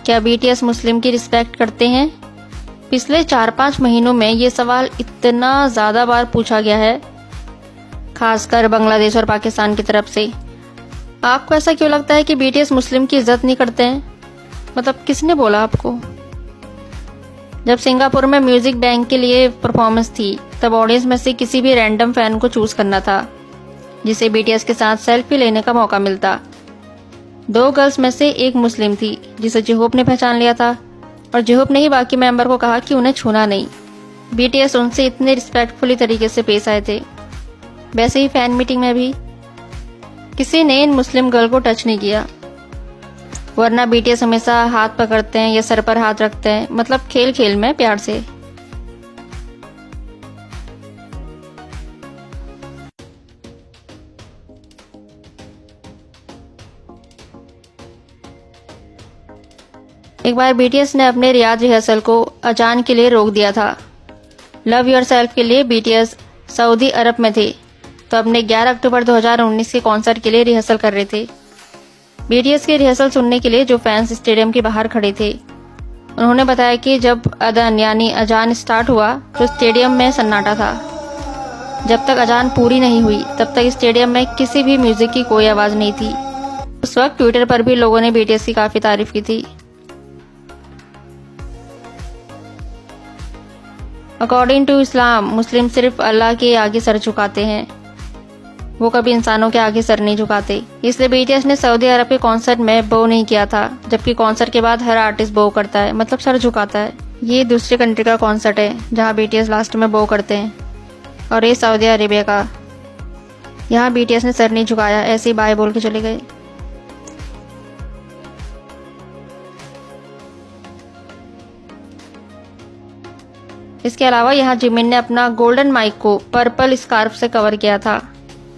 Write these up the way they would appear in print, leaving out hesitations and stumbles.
क्या बीटीएस मुस्लिम की रिस्पेक्ट करते हैं? पिछले 4-5 महीनों में ये सवाल इतना ज़्यादा बार पूछा गया है, खासकर बांग्लादेश और पाकिस्तान की तरफ से। आपको ऐसा क्यों लगता है कि बीटीएस मुस्लिम की इज्जत नहीं करते हैं? मतलब किसने बोला आपको? जब सिंगापुर में म्यूजिक बैंक के लिए परफॉर्मेंस थी, तब ऑडियंस में से किसी भी रैंडम फैन को चूज करना था जिसे बीटीएस के साथ सेल्फी लेने का मौका मिलता। 2 गर्ल्स में से एक मुस्लिम थी जिसे जिहोप ने पहचान लिया था, और जिहोप ने ही बाकी मेंबर को कहा कि उन्हें छूना नहीं। बीटीएस उनसे इतने रिस्पेक्टफुली तरीके से पेश आए थे। वैसे ही फैन मीटिंग में भी किसी ने इन मुस्लिम गर्ल को टच नहीं किया, वरना बीटीएस हमेशा हाथ पकड़ते हैं या सर पर हाथ रखते हैं, मतलब खेल खेल में प्यार से। एक बार बीटीएस ने अपने रियाज रिहर्सल को अजान के लिए रोक दिया था। लव योरसेल्फ के लिए बीटीएस सऊदी अरब में थे, तो अपने 11 अक्टूबर 2019 के कॉन्सर्ट के लिए रिहर्सल कर रहे थे। बीटीएस की रिहर्सल सुनने के लिए जो फैंस स्टेडियम के बाहर खड़े थे, उन्होंने बताया कि जब अदन यानी अजान स्टार्ट हुआ तो स्टेडियम में सन्नाटा था। जब तक अजान पूरी नहीं हुई तब तक स्टेडियम में किसी भी म्यूजिक की कोई आवाज नहीं थी। उस वक्त ट्विटर पर भी लोगों ने बीटीएस की काफी तारीफ की थी। अकॉर्डिंग टू इस्लाम, मुस्लिम सिर्फ अल्लाह के आगे सर झुकाते हैं, वो कभी इंसानों के आगे सर नहीं झुकाते। इसलिए बीटीएस ने सऊदी अरब के कॉन्सर्ट में बो नहीं किया था, जबकि कॉन्सर्ट के बाद हर आर्टिस्ट बो करता है, मतलब सर झुकाता है। ये दूसरे कंट्री का कॉन्सर्ट है जहाँ बीटीएस लास्ट में बो करते हैं, और ये सऊदी अरेबिया का। यहाँ बीटीएस ने सर नहीं झुकाया, ऐसे ही बाय बोल के चले गए। इसके अलावा यहाँ जिमिन ने अपना गोल्डन माइक को पर्पल स्कार्फ से कवर किया था।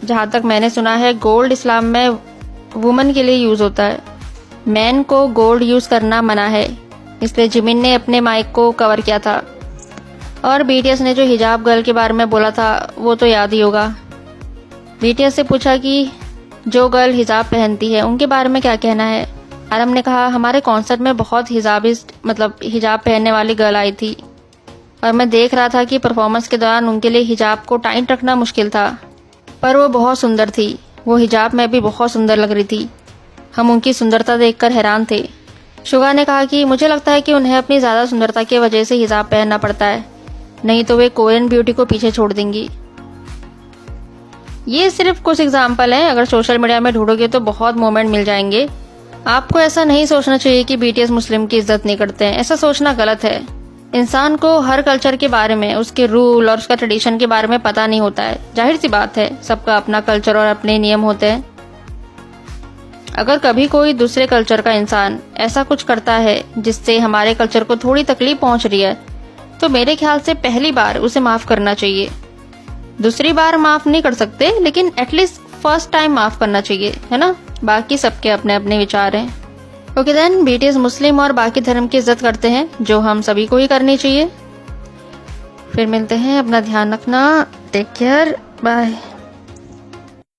जहाँ तक मैंने सुना है, गोल्ड इस्लाम में वुमन के लिए यूज होता है, मैन को गोल्ड यूज करना मना है, इसलिए जिमिन ने अपने माइक को कवर किया था। और बीटीएस ने जो हिजाब गर्ल के बारे में बोला था वो तो याद ही होगा। बीटीएस से पूछा कि जो गर्ल हिजाब पहनती है उनके बारे में क्या कहना है। आरम ने कहा, हमारे कॉन्सर्ट में बहुत हिजाबिस्ट मतलब हिजाब पहनने वाली गर्ल आई थी, और मैं देख रहा था कि परफॉर्मेंस के दौरान उनके लिए हिजाब को टाइट रखना मुश्किल था, पर वो बहुत सुंदर थी। वो हिजाब में भी बहुत सुंदर लग रही थी। हम उनकी सुंदरता देखकर हैरान थे। शुगा ने कहा कि मुझे लगता है कि उन्हें अपनी ज़्यादा सुंदरता की वजह से हिजाब पहनना पड़ता है, नहीं तो वे कोरियन ब्यूटी को पीछे छोड़ देंगी। ये सिर्फ कुछ एग्जाम्पल हैं, अगर सोशल मीडिया में ढूंढोगे तो बहुत मोमेंट मिल जाएंगे। आपको ऐसा नहीं सोचना चाहिए कि बीटीएस मुस्लिम की इज्जत नहीं करते हैं, ऐसा सोचना गलत है। इंसान को हर कल्चर के बारे में, उसके रूल और उसका ट्रेडिशन के बारे में पता नहीं होता है। जाहिर सी बात है, सबका अपना कल्चर और अपने नियम होते हैं। अगर कभी कोई दूसरे कल्चर का इंसान ऐसा कुछ करता है जिससे हमारे कल्चर को थोड़ी तकलीफ पहुंच रही है, तो मेरे ख्याल से पहली बार उसे माफ करना चाहिए। दूसरी बार माफ नहीं कर सकते, लेकिन एटलीस्ट फर्स्ट टाइम माफ करना चाहिए, है ना। बाकी सबके अपने अपने विचार हैं। ओके देन, बीटीएस मुस्लिम और बाकी धर्म की इज्जत करते हैं, जो हम सभी को ही करनी चाहिए। फिर मिलते हैं, अपना ध्यान रखना, टेक केयर, बाय।